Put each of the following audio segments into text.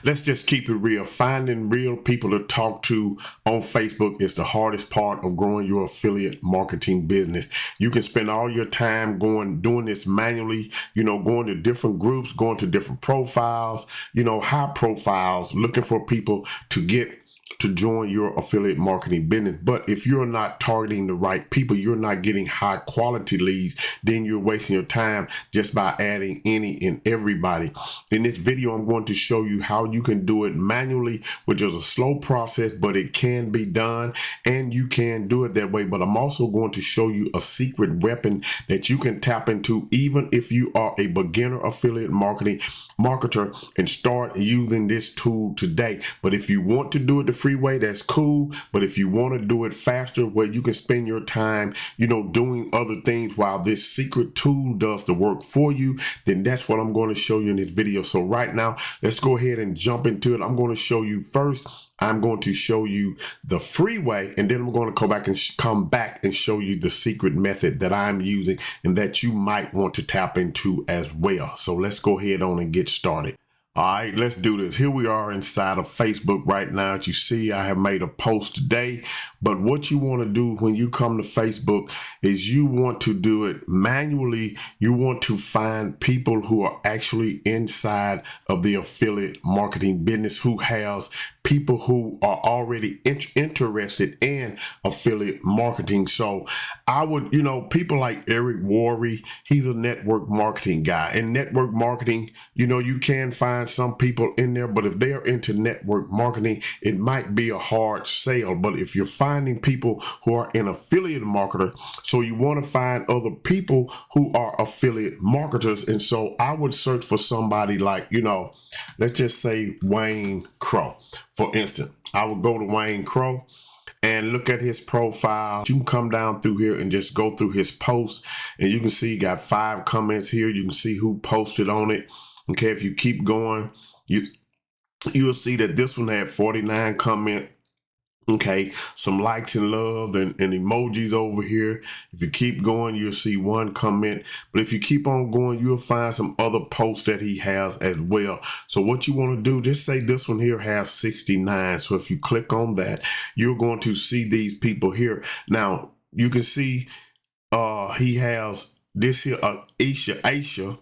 let's just keep it real. Finding real people to talk to on Facebook is the hardest part of growing your affiliate marketing business. You can spend all your time doing this manually, going to different groups, going to different profiles, high profiles, looking for people to join your affiliate marketing business. But if you're not targeting the right people, you're not getting high quality leads, then you're wasting your time just by adding any and everybody. In this video, I'm going to show you how you can do it manually, which is a slow process, but it can be done and you can do it that way. But I'm also going to show you a secret weapon that you can tap into even if you are a beginner affiliate marketer and start using this tool today. But if you want to do it the free way, that's cool. But if you want to do it faster, where you can spend your time, doing other things while this secret tool does the work for you, then that's what I'm going to show you in this video. So right now, let's go ahead and jump into it. I'm going to show you first. I'm going to show you the free way, and then I'm going to come back and show you the secret method that I'm using and that you might want to tap into as well. So let's go ahead on and get started. All right, let's do this. Here we are inside of Facebook right now. As you see, I have made a post today, but what you want to do when you come to Facebook is you want to do it manually. You want to find people who are actually inside of the affiliate marketing business, who has people who are already interested in affiliate marketing. So I would, people like Eric Worre, he's a network marketing guy. In network marketing, you can find some people in there, but if they're into network marketing, it might be a hard sale. But if you're finding people who are an affiliate marketer, so you want to find other people who are affiliate marketers. And so I would search for somebody like, let's just say Wayne Crow. For instance, I would go to Wayne Crow and look at his profile. You can come down through here and just go through his posts, and you can see he got 5 comments here. You can see who posted on it. Okay, if you keep going, you'll see that this one had 49 comments. Okay, some likes and love and emojis over here. If you keep going, you'll see 1 comment. But if you keep on going, you'll find some other posts that he has as well. So what you want to do, just say this one here has 69. So if you click on that, you're going to see these people here. Now, you can see he has this here, Aisha.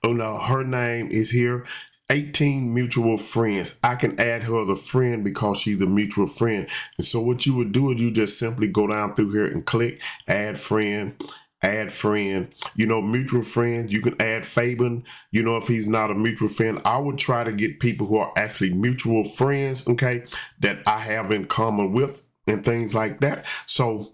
Oh no, her name is here. 18 mutual friends. I can add her as a friend because she's a mutual friend. And so what you would do is you just simply go down through here and click add friend, mutual friends. You can add Fabian, if he's not a mutual friend. I would try to get people who are actually mutual friends, okay, that I have in common with and things like that. So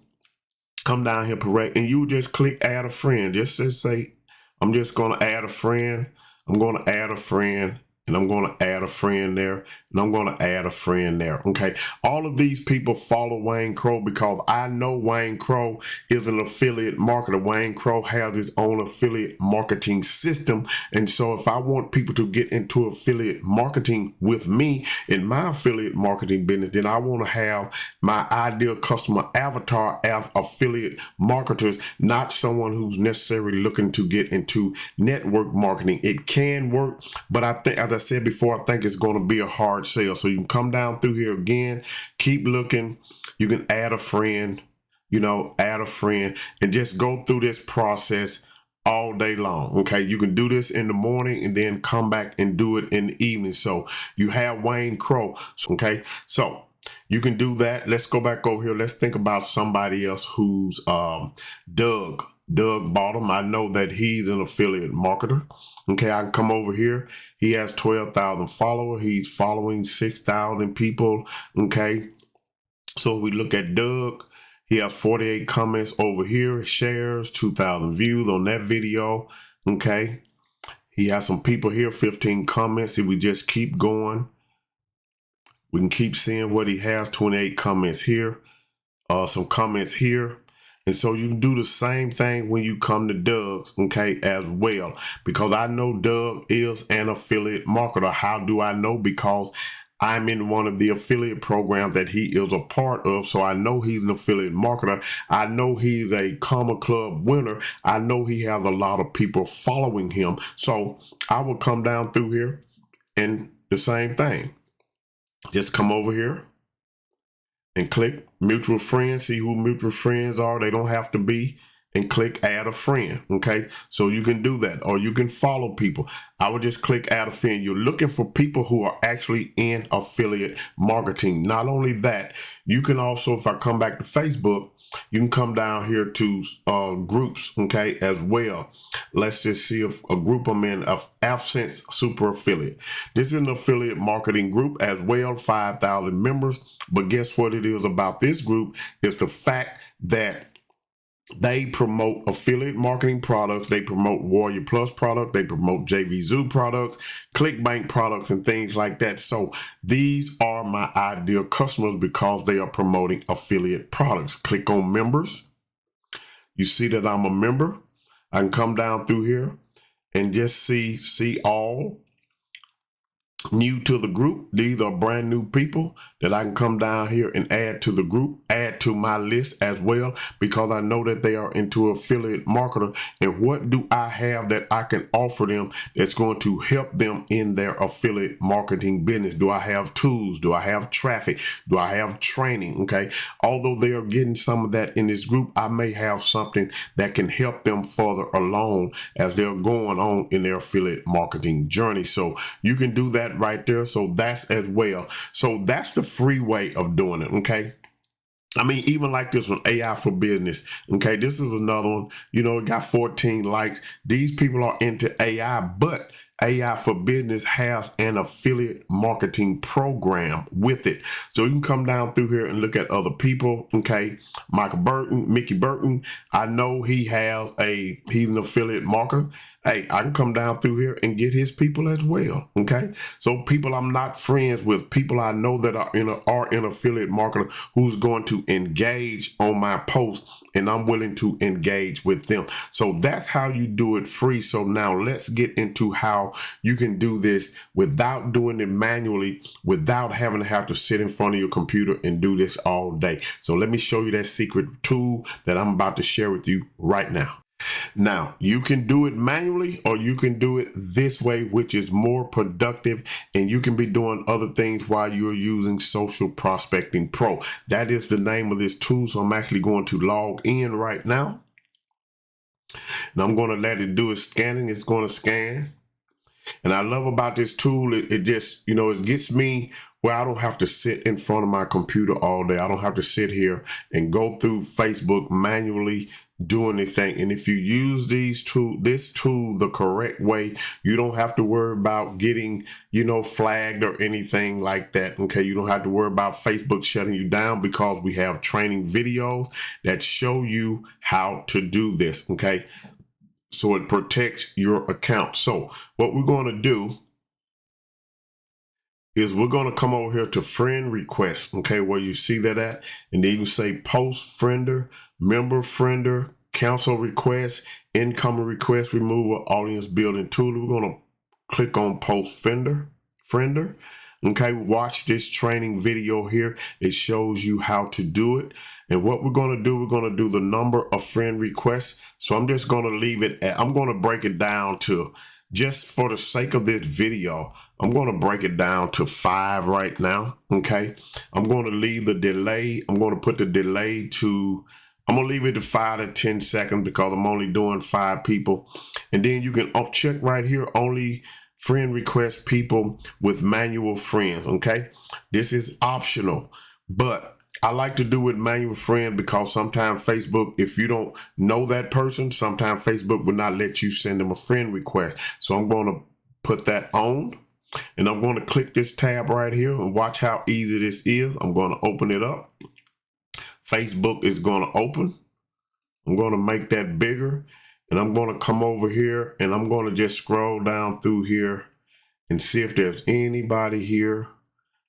come down here, Parade, and you just click add a friend. Just say, I'm just going to add a friend. I'm going to add a friend, and I'm going to add a friend there, and I'm going to add a friend there. Okay. All of these people follow Wayne Crow because I know Wayne Crow is an affiliate marketer. Wayne Crow has his own affiliate marketing system. And so if I want people to get into affiliate marketing with me in my affiliate marketing business, then I want to have my ideal customer avatar as affiliate marketers, not someone who's necessarily looking to get into network marketing. It can work, but I think, as I said before, I think it's going to be a hard sale. So you can come down through here again, keep looking. You can add a friend, and just go through this process all day long. Okay, you can do this in the morning and then come back and do it in the evening. So you have Wayne Crow. Okay, so you can do that. Let's go back over here. Let's think about somebody else who's Doug Bottom. I know that he's an affiliate marketer. Okay, I can come over here. He has 12,000 followers. He's following 6,000 people. Okay, so we look at Doug. He has 48 comments over here, shares, 2,000 views on that video. Okay, he has some people here, 15 comments. If we just keep going, we can keep seeing what he has. 28 comments here, some comments here. And so you can do the same thing when you come to Doug's, okay, as well. Because I know Doug is an affiliate marketer. How do I know? Because I'm in one of the affiliate programs that he is a part of. So I know he's an affiliate marketer. I know he's a Comma Club winner. I know he has a lot of people following him. So I will come down through here and the same thing. Just come over here and click mutual friends, see who mutual friends are. They don't have to be, and click add a friend. Okay, so you can do that, or you can follow people. I would just click add a friend. You're looking for people who are actually in affiliate marketing. Not only that, you can also, if I come back to Facebook, you can come down here to groups, okay, as well. Let's just see if a group I'm in, of AdSense Super Affiliate. This is an affiliate marketing group as well, 5,000 members. But guess what it is about this group is the fact that they promote affiliate marketing products. They promote Warrior Plus products. They promote JVZoo products, ClickBank products, and things like that. So these are my ideal customers because they are promoting affiliate products. Click on members. You see that I'm a member. I can come down through here and just see all. New to the group. These are brand new people that I can come down here and add to the group, add to my list as well, because I know that they are into affiliate marketer. And what do I have that I can offer them that's going to help them in their affiliate marketing business? Do I have tools? Do I have traffic? Do I have training? Okay. Although they are getting some of that in this group, I may have something that can help them further along as they're going on in their affiliate marketing journey. So you can do that right there. So that's as well. So that's the free way of doing it. Okay. I mean, even like this one, AI for Business. Okay, this is another one. You know, it got 14 likes. These people are into AI, but AI for Business has an affiliate marketing program with it. So you can come down through here and look at other people. Okay, Mickey Burton. I know he's an affiliate marketer. Hey, I can come down through here and get his people as well. Okay, so people I'm not friends with, people I know that are in affiliate marketer who's going to engage on my post, and I'm willing to engage with them. So that's how you do it free. So now let's get into how you can do this without doing it manually, without having to have to sit in front of your computer and do this all day. So let me show you that secret tool that I'm about to share with you right now. Now, you can do it manually or you can do it this way, which is more productive, and you can be doing other things while you're using Social Prospecting Pro. That is the name of this tool. So I'm actually going to log in right now, and I'm going to let it do its scanning. It's going to scan. And I love about this tool, it just, it gets me where I don't have to sit in front of my computer all day. I don't have to sit here and go through Facebook manually doing anything. And if you use this tool the correct way, you don't have to worry about getting, flagged or anything like that. Okay. You don't have to worry about Facebook shutting you down because we have training videos that show you how to do this. Okay. So it protects your account. So what we're going to do is we're going to come over here to friend request. Okay, where you see that at, and then you say post friender, member friender, cancel request, incoming request removal, audience building tool. We're going to click on post friender. Okay, watch this training video here. It shows you how to do it. And what we're going to do the number of friend requests. So I'm just going to leave it at, I'm going to break it down to, just for the sake of this video, I'm going to break it down to 5 right now. Okay, I'm going to leave the delay. I'm going to put the delay to, I'm going to leave it to 5 to 10 seconds because I'm only doing 5 people. And then you can check right here, only friend request people with manual friends. Okay, this is optional, but I like to do it manual friend because sometimes Facebook, if you don't know that person, sometimes Facebook will not let you send them a friend request. So I'm going to put that on, and I'm going to click this tab right here and watch how easy this is. I'm going to open it up. Facebook is going to open. I'm going to make that bigger, and I'm going to come over here and I'm going to just scroll down through here and see if there's anybody here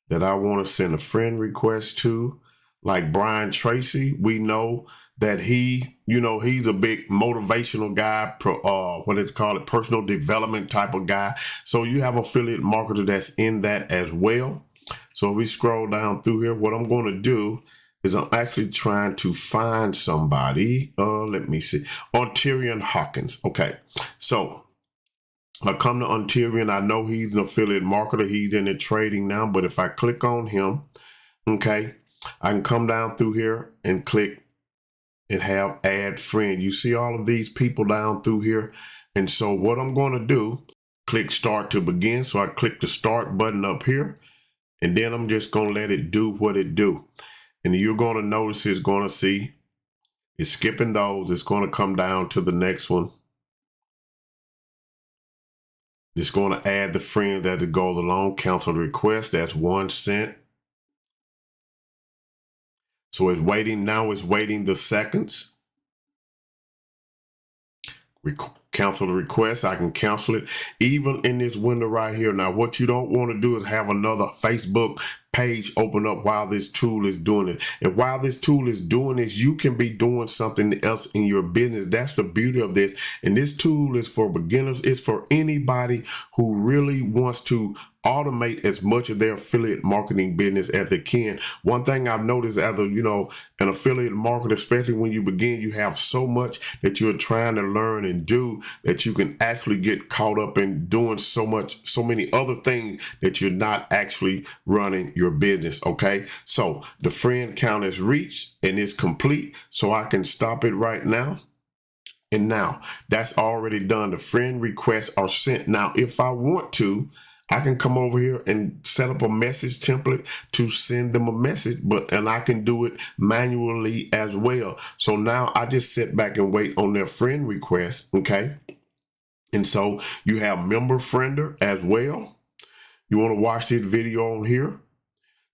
that I want to send a friend request to. Like Brian Tracy, we know that he's a big motivational guy, personal development type of guy. So you have affiliate marketer that's in that as well. So if we scroll down through here, what I'm going to do is I'm actually trying to find somebody. Let me see. Ontarian Hawkins. Okay. So I come to Ontario, and I know he's an affiliate marketer. He's in the trading now, but if I click on him, okay, I can come down through here and click and have add friend. You see all of these people down through here. And so what I'm going to do, click start to begin. So I click the start button up here, and then I'm just going to let it do what it do. And you're going to notice it's going to see it's skipping those. It's going to come down to the next one. It's going to add the friend as it goes along. Cancel the request. That's 1 cent. So it's waiting. Now it's waiting the seconds. Cancel the request. I can cancel it even in this window right here. Now, what you don't want to do is have another Facebook page open up while this tool is doing it. And while this tool is doing this, you can be doing something else in your business. That's the beauty of this. And this tool is for beginners. It's for anybody who really wants to automate as much of their affiliate marketing business as they can. One thing I've noticed as a, an affiliate marketer, especially when you begin, you have so much that you're trying to learn and do that you can actually get caught up in doing so many other things that you're not actually running your business. Okay. So the friend count is reached and it's complete. So I can stop it right now. And now that's already done. The friend requests are sent. Now, if I want to, I can come over here and set up a message template to send them a message, and I can do it manually as well. So now I just sit back and wait on their friend request, okay? And so you have member friender as well. You want to watch this video on here.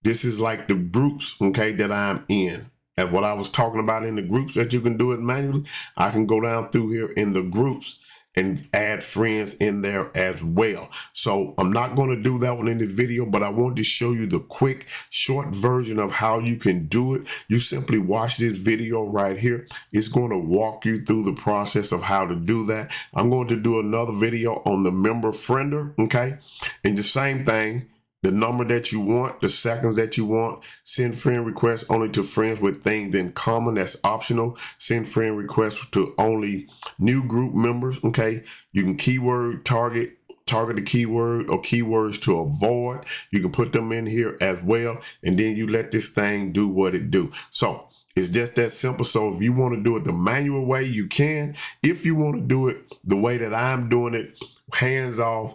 This is like the groups, okay, that I'm in. And what I was talking about in the groups that you can do it manually, I can go down through here in the groups and add friends in there as well. So I'm not going to do that one in this video, but I want to show you the quick, short version of how you can do it. You simply watch this video right here. It's going to walk you through the process of how to do that. I'm going to do another video on the member friender, okay? And the same thing. The number that you want, the seconds that you want, send friend requests only to friends with things in common. That's optional. Send friend requests to only new group members. Okay. You can keyword target the keyword or keywords to avoid. You can put them in here as well. And then you let this thing do what it do. So it's just that simple. So if you want to do it the manual way, you can. If you want to do it the way that I'm doing it, hands off,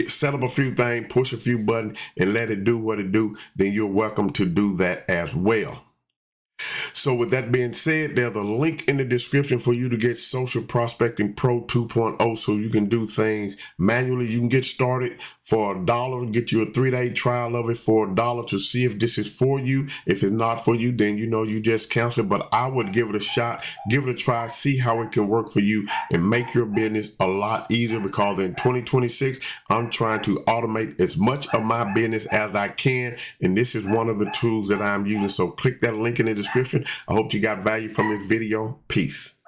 set up a few things, push a few buttons, and let it do what it do, then you're welcome to do that as well. So with that being said, there's a link in the description for you to get Social Prospecting Pro 2.0 so you can do things manually. You can get started for $1, get you a 3-day trial of it for $1 to see if this is for you. If it's not for you, then you just cancel it. But I would give it a shot, give it a try, see how it can work for you and make your business a lot easier, because in 2026, I'm trying to automate as much of my business as I can. And this is one of the tools that I'm using. So click that link in the description. I hope you got value from this video. Peace.